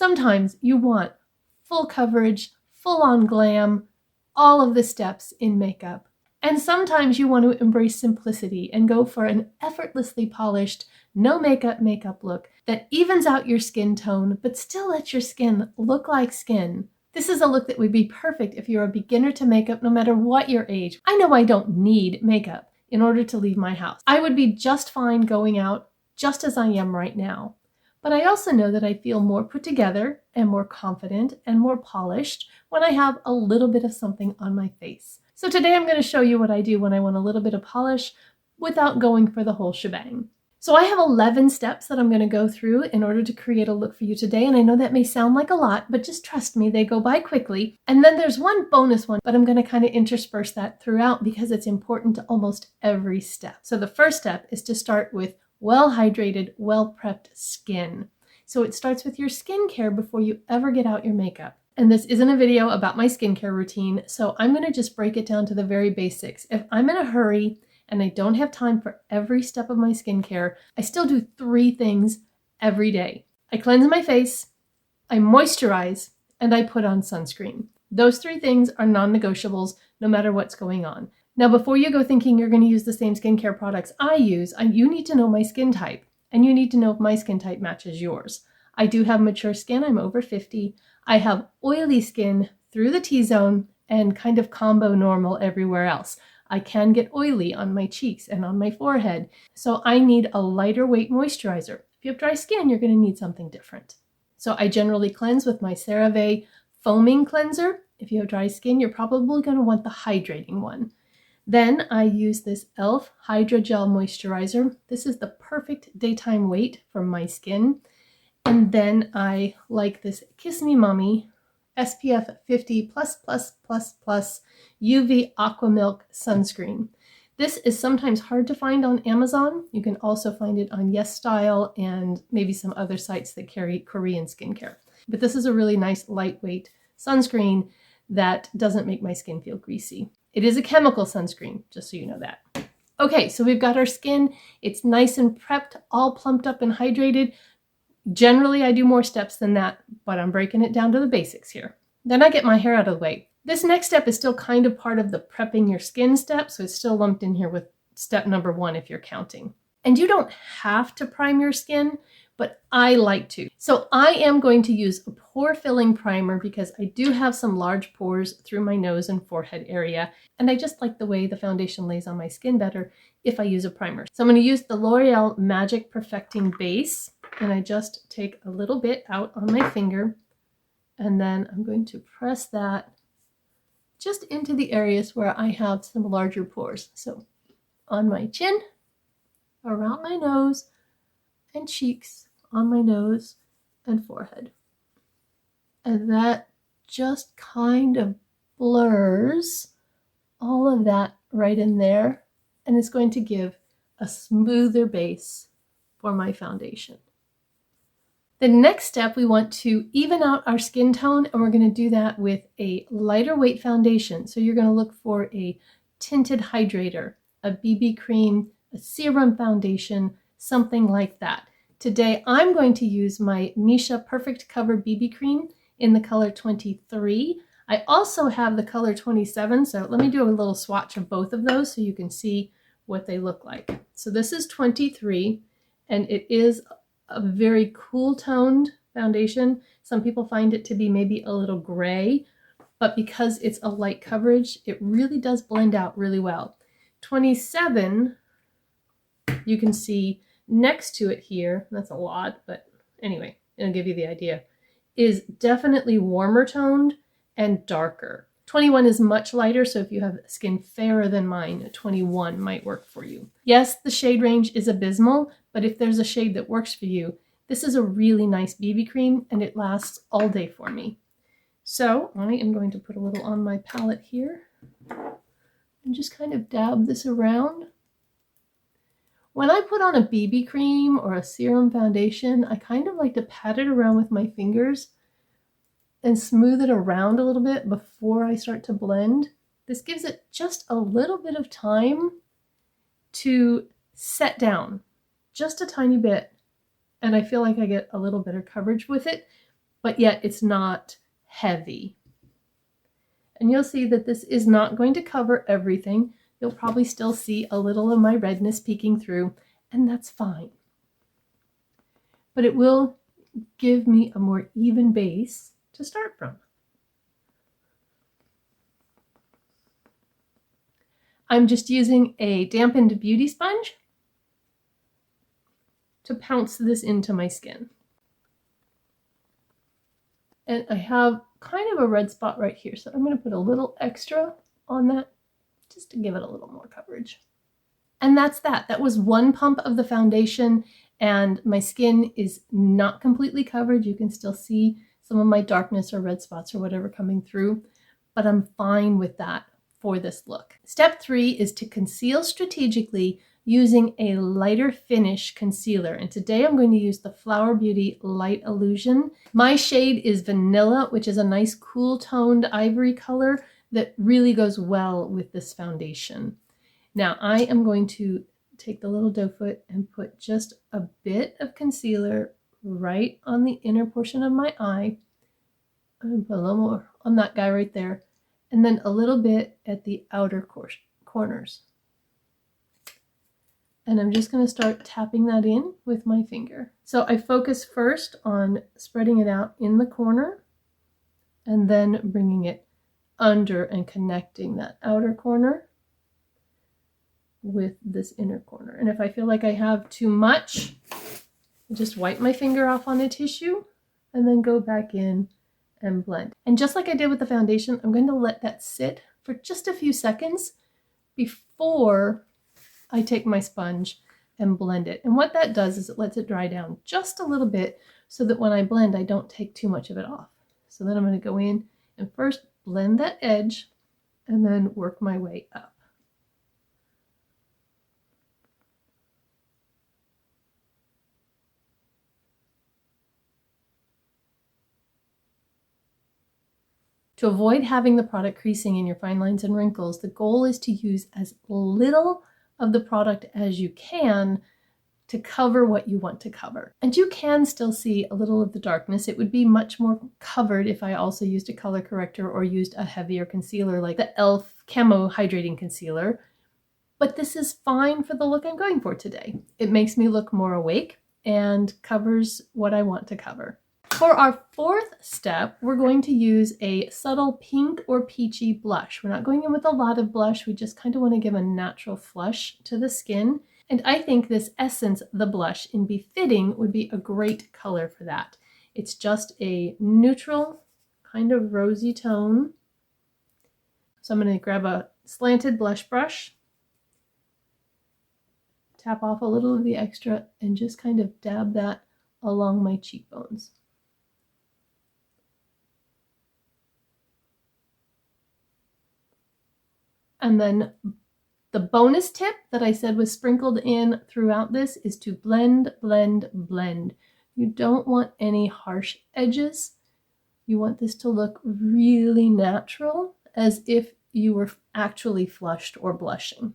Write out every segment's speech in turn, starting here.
Sometimes you want full coverage, full on glam, all of the steps in makeup. And sometimes you want to embrace simplicity and go for an effortlessly polished, no makeup look that evens out your skin tone, but still lets your skin look like skin. This is a look that would be perfect if you're a beginner to makeup, no matter what your age. I know I don't need makeup in order to leave my house. I would be just fine going out just as I am right now. But I also know that I feel more put together and more confident and more polished when I have a little bit of something on my face. So today I'm going to show you what I do when I want a little bit of polish without going for the whole shebang. So I have 11 steps that I'm going to go through in order to create a look for you today. And I know that may sound like a lot, but just trust me, they go by quickly. And then there's one bonus one, but I'm going to kind of intersperse that throughout because it's important to almost every step. So the first step is to start with well-hydrated, well-prepped skin. So it starts with your skincare before you ever get out your makeup. And this isn't a video about my skincare routine, so I'm going to just break it down to the very basics. If I'm in a hurry and I don't have time for every step of my skincare, I still do 3 things every day. I cleanse my face, I moisturize, and I put on sunscreen. Those 3 things are non-negotiables no matter what's going on. Now, before you go thinking you're going to use the same skincare products I use, you need to know my skin type, and you need to know if my skin type matches yours. I do have mature skin, I'm over 50. I have oily skin through the T-zone and kind of combo normal everywhere else. I can get oily on my cheeks and on my forehead, so I need a lighter weight moisturizer. If you have dry skin, you're going to need something different. So I generally cleanse with my CeraVe foaming cleanser. If you have dry skin, you're probably going to want the hydrating one. Then I use this e.l.f. Hydrogel Moisturizer. This is the perfect daytime weight for my skin. And then I like this Kiss Me Mommy SPF 50++++ UV Aqua Milk Sunscreen. This is sometimes hard to find on Amazon. You can also find it on YesStyle and maybe some other sites that carry Korean skincare. But this is a really nice lightweight sunscreen that doesn't make my skin feel greasy. It is a chemical sunscreen, just so you know that. Okay, so we've got our skin. It's nice and prepped, all plumped up and hydrated. Generally, I do more steps than that, but I'm breaking it down to the basics here. Then I get my hair out of the way. This next step is still kind of part of the prepping your skin step, so it's still lumped in here with step number 1 if you're counting. And you don't have to prime your skin, but I like to. So I am going to use a pore filling primer because I do have some large pores through my nose and forehead area, and I just like the way the foundation lays on my skin better if I use a primer. So I'm going to use the L'Oreal Magic Perfecting Base, and I just take a little bit out on my finger, and then I'm going to press that just into the areas where I have some larger pores. So on my chin, around my nose, and cheeks, on my nose and forehead. And that just kind of blurs all of that right in there, and it's going to give a smoother base for my foundation. The next step, we want to even out our skin tone, and we're going to do that with a lighter weight foundation. So you're going to look for a tinted hydrator, a BB cream, a serum foundation, something like that. Today, I'm going to use my Misha Perfect Cover BB cream in the color 23. I also have the color 27, so let me do a little swatch of both of those so you can see what they look like. So this is 23, and it is a very cool toned foundation. Some people find it to be maybe a little gray, but because it's a light coverage, it really does blend out really well. 27, you can see next to it here, that's a lot, but anyway, it'll give you the idea, is definitely warmer toned and darker. 21 is much lighter, so if you have skin fairer than mine, 21 might work for you. Yes, the shade range is abysmal, but if there's a shade that works for you, this is a really nice BB cream, and it lasts all day for me. So I am going to put a little on my palette here and just kind of dab this around. When I put on a BB cream or a serum foundation, I kind of like to pat it around with my fingers and smooth it around a little bit before I start to blend. This gives it just a little bit of time to set down, just a tiny bit, and I feel like I get a little better coverage with it. but yet it's not heavy. And you'll see that this is not going to cover everything. You'll probably still see a little of my redness peeking through, and that's fine. But it will give me a more even base to start from. I'm just using a dampened beauty sponge to pounce this into my skin. And I have kind of a red spot right here, so I'm going to put a little extra on that just to give it a little more coverage. And that's that. That was one pump of the foundation, and my skin is not completely covered. You can still see some of my darkness or red spots or whatever coming through, but I'm fine with that for this look. Step 3 is to conceal strategically using a lighter finish concealer. And today I'm going to use the Flower Beauty Light Illusion. My shade is Vanilla, which is a nice cool toned ivory color that really goes well with this foundation. Now I am going to take the little doe foot and put just a bit of concealer right on the inner portion of my eye. I'm going to put a little more on that guy right there, and then a little bit at the outer corners. And I'm just going to start tapping that in with my finger. So I focus first on spreading it out in the corner and then bringing it under and connecting that outer corner with this inner corner. And if I feel like I have too much, I just wipe my finger off on a tissue and then go back in and blend. And just like I did with the foundation, I'm going to let that sit for just a few seconds before I take my sponge and blend it. And what that does is it lets it dry down just a little bit so that when I blend, I don't take too much of it off. So then I'm going to go in and first blend that edge and then work my way up. To avoid having the product creasing in your fine lines and wrinkles, the goal is to use as little of the product as you can to cover what you want to cover. And you can still see a little of the darkness. It would be much more covered if I also used a color corrector or used a heavier concealer like the e.l.f. Camo Hydrating Concealer. But this is fine for the look I'm going for today. It makes me look more awake and covers what I want to cover. For our fourth step, we're going to use a subtle pink or peachy blush. We're not going in with a lot of blush. We just kind of want to give a natural flush to the skin. And I think this Essence the blush in Befitting would be a great color for that. It's just a neutral kind of rosy tone. So I'm going to grab a slanted blush brush, tap off a little of the extra, and just kind of dab that along my cheekbones. And then the bonus tip that I said was sprinkled in throughout this is to blend, blend, blend. You don't want any harsh edges. You want this to look really natural, as if you were actually flushed or blushing.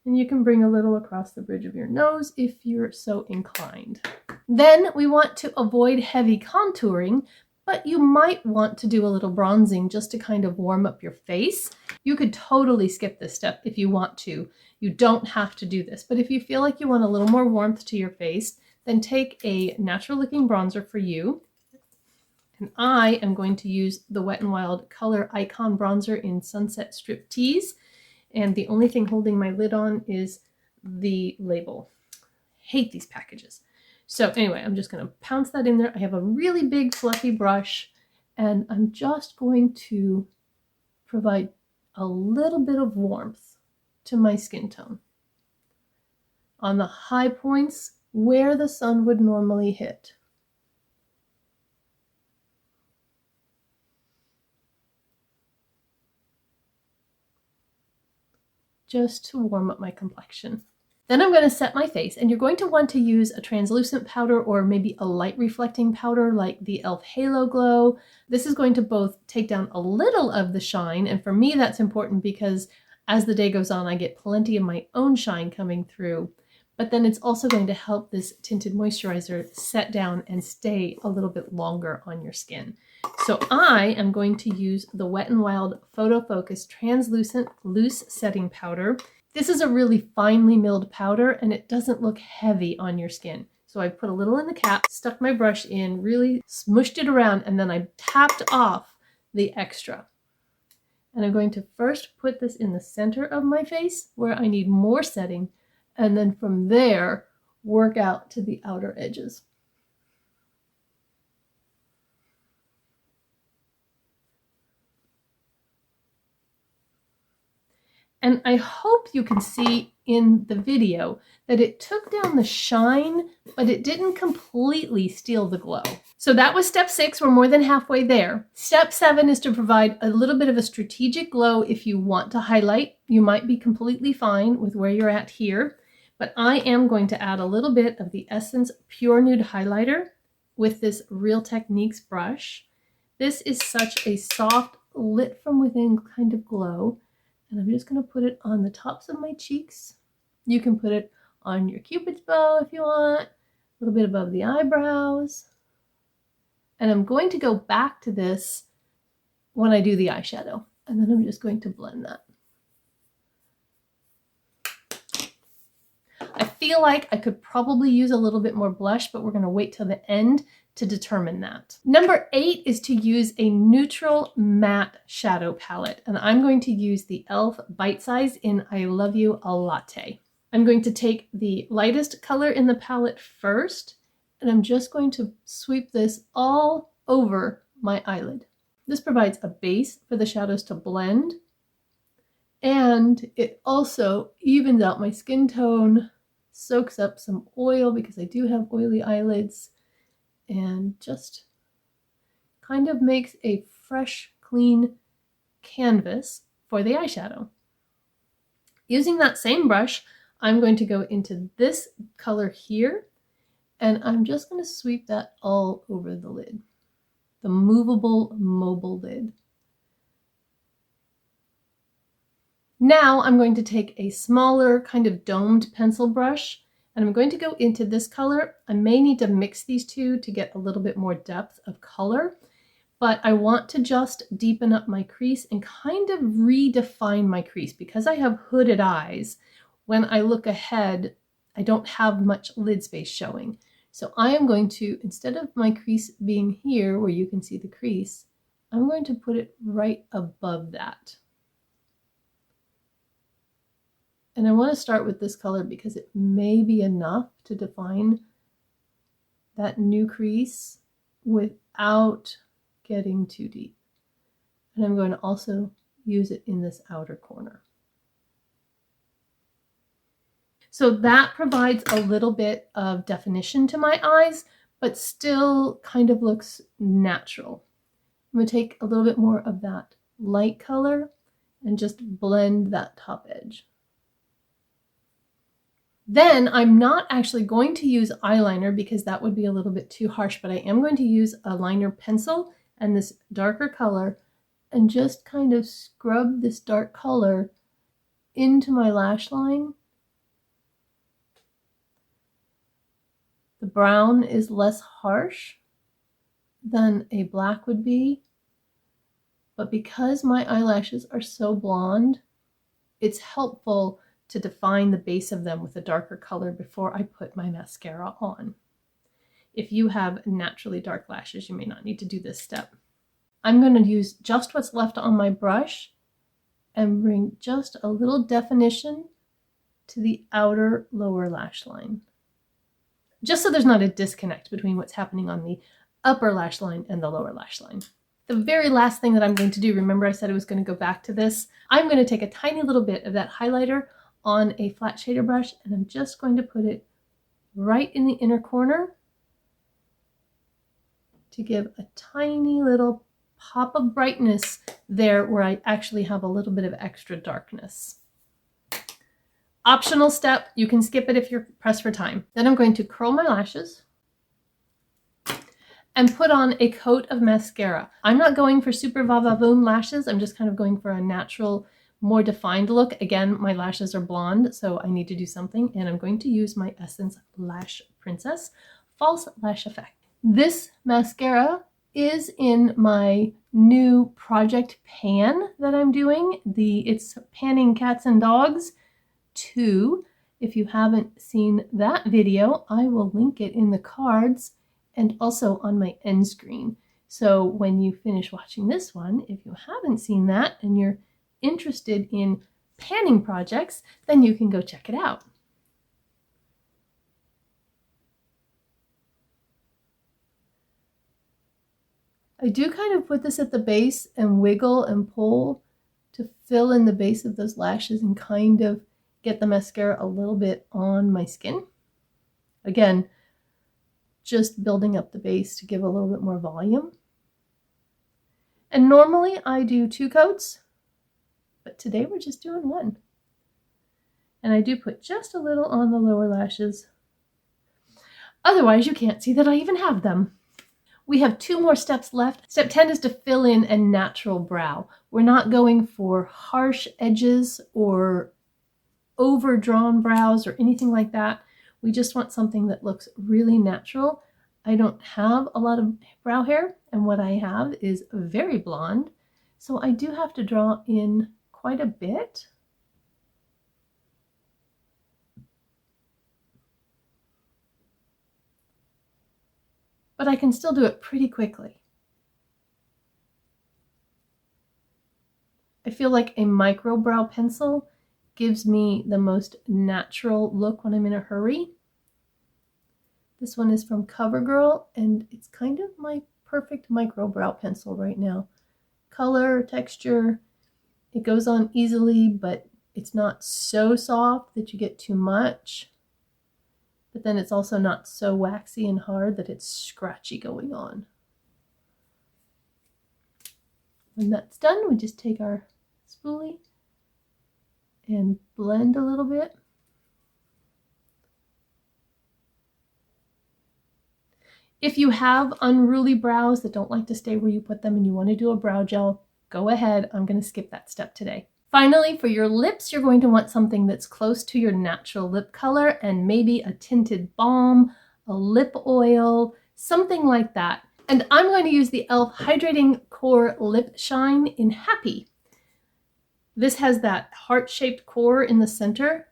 And you can bring a little across the bridge of your nose if you're so inclined. Then we want to avoid heavy contouring, but you might want to do a little bronzing just to kind of warm up your face. You could totally skip this step if you want to. You don't have to do this, but if you feel like you want a little more warmth to your face, then take a natural looking bronzer for you. And I am going to use the Wet n Wild Color Icon Bronzer in Sunset Strip Tease. And the only thing holding my lid on is the label. Hate these packages. So anyway, I'm just going to pounce that in there. I have a really big fluffy brush, and I'm just going to provide a little bit of warmth to my skin tone on the high points where the sun would normally hit. Just to warm up my complexion. Then I'm going to set my face, and you're going to want to use a translucent powder or maybe a light reflecting powder like the e.l.f. Halo Glow. This is going to both take down a little of the shine, and for me that's important because as the day goes on I get plenty of my own shine coming through, but then it's also going to help this tinted moisturizer set down and stay a little bit longer on your skin. So I am going to use the Wet n Wild Photo Focus Translucent Loose Setting Powder. This is a really finely milled powder and it doesn't look heavy on your skin. So I put a little in the cap, stuck my brush in, really smushed it around, and then I tapped off the extra. And I'm going to first put this in the center of my face where I need more setting, and then from there, work out to the outer edges. And I hope you can see in the video that it took down the shine, but it didn't completely steal the glow. So that was step 6. We're more than halfway there. Step 7 is to provide a little bit of a strategic glow if you want to highlight. You might be completely fine with where you're at here, but I am going to add a little bit of the Essence Pure Nude Highlighter with this Real Techniques brush. This is such a soft, lit from within kind of glow. And I'm just going to put it on the tops of my cheeks. You can put it on your Cupid's bow if you want, a little bit above the eyebrows. And I'm going to go back to this when I do the eyeshadow. And then I'm just going to blend that. I feel like I could probably use a little bit more blush, but we're going to wait till the end to determine that. Number 8 is to use a neutral matte shadow palette, and I'm going to use the e.l.f. Bite Size in I Love You a Latte. I'm going to take the lightest color in the palette first, and I'm just going to sweep this all over my eyelid. This provides a base for the shadows to blend, and it also evens out my skin tone, soaks up some oil because I do have oily eyelids, and just kind of makes a fresh, clean canvas for the eyeshadow. Using that same brush, I'm going to go into this color here, and I'm just going to sweep that all over the lid, the movable mobile lid. Now I'm going to take a smaller kind of domed pencil brush, and I'm going to go into this color. I may need to mix these two to get a little bit more depth of color, but I want to just deepen up my crease and kind of redefine my crease. Because I have hooded eyes, when I look ahead, I don't have much lid space showing. So I am going to, instead of my crease being here where you can see the crease, I'm going to put it right above that. And I want to start with this color because it may be enough to define that new crease without getting too deep. And I'm going to also use it in this outer corner. So that provides a little bit of definition to my eyes, but still kind of looks natural. I'm going to take a little bit more of that light color and just blend that top edge. Then I'm not actually going to use eyeliner because that would be a little bit too harsh, but I am going to use a liner pencil and this darker color and just kind of scrub this dark color into my lash line. The brown is less harsh than a black would be, but because my eyelashes are so blonde, it's helpful to define the base of them with a darker color before I put my mascara on. If you have naturally dark lashes, you may not need to do this step. I'm going to use just what's left on my brush and bring just a little definition to the outer lower lash line. Just so there's not a disconnect between what's happening on the upper lash line and the lower lash line. The very last thing that I'm going to do, remember I said I was going to go back to this, I'm going to take a tiny little bit of that highlighter on a flat shader brush, and I'm just going to put it right in the inner corner to give a tiny little pop of brightness there where I actually have a little bit of extra darkness. Optional step, you can skip it if you're pressed for time. Then I'm going to curl my lashes and put on a coat of mascara. I'm not going for super va-va-voom lashes, I'm just kind of going for a natural more defined look. Again, my lashes are blonde, so I need to do something, and I'm going to use my Essence Lash Princess False Lash Effect. This mascara is in my new project pan that I'm doing. It's Panning Cats and Dogs 2. If you haven't seen that video, I will link it in the cards and also on my end screen. So when you finish watching this one, if you haven't seen that and you're interested in panning projects, then you can go check it out. I do kind of put this at the base and wiggle and pull to fill in the base of those lashes and kind of get the mascara a little bit on my skin. Again, just building up the base to give a little bit more volume. And normally I do 2 coats, but today we're just doing 1. And I do put just a little on the lower lashes. Otherwise, you can't see that I even have them. We have 2 more steps left. Step 10 is to fill in a natural brow. We're not going for harsh edges or overdrawn brows or anything like that. We just want something that looks really natural. I don't have a lot of brow hair, and what I have is very blonde, so I do have to draw in quite a bit. But I can still do it pretty quickly. I feel like a micro brow pencil gives me the most natural look when I'm in a hurry. This one is from CoverGirl, and it's kind of my perfect micro brow pencil right now. Color, texture, it goes on easily, but it's not so soft that you get too much. But then it's also not so waxy and hard that it's scratchy going on. When that's done, we just take our spoolie and blend a little bit. If you have unruly brows that don't like to stay where you put them and you want to do a brow gel, go ahead. I'm going to skip that step today. Finally, for your lips, you're going to want something that's close to your natural lip color and maybe a tinted balm, a lip oil, something like that. And I'm going to use the e.l.f. Hydrating Core Lip Shine in Happy. This has that heart-shaped core in the center.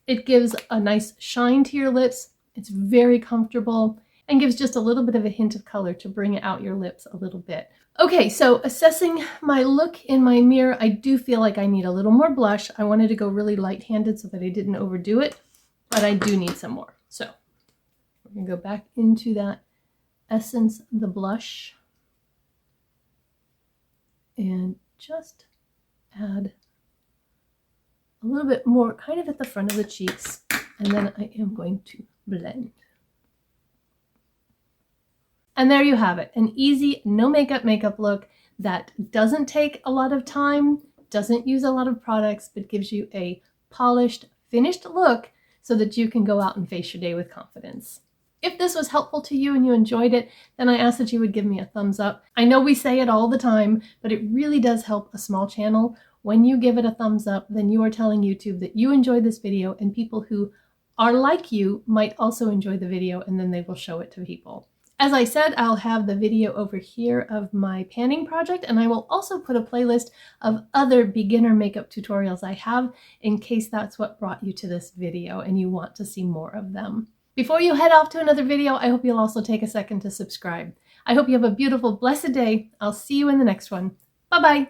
It gives a nice shine to your lips. It's very comfortable and gives just a little bit of a hint of color to bring out your lips a little bit. Okay, so assessing my look in my mirror, I do feel like I need a little more blush. I wanted to go really light-handed so that I didn't overdo it, but I do need some more. So we're gonna go back into that Essence, the blush, and just add a little bit more kind of at the front of the cheeks, and then I am going to blend. And there you have it, an easy, no makeup look that doesn't take a lot of time, doesn't use a lot of products, but gives you a polished, finished look so that you can go out and face your day with confidence. If this was helpful to you and you enjoyed it, then I ask that you would give me a thumbs up. I know we say it all the time, but it really does help a small channel. When you give it a thumbs up, then you are telling YouTube that you enjoyed this video, and people who are like you might also enjoy the video, and then they will show it to people. As I said, I'll have the video over here of my panning project, and I will also put a playlist of other beginner makeup tutorials I have in case that's what brought you to this video and you want to see more of them. Before you head off to another video, I hope you'll also take a second to subscribe. I hope you have a beautiful, blessed day. I'll see you in the next one. Bye-bye.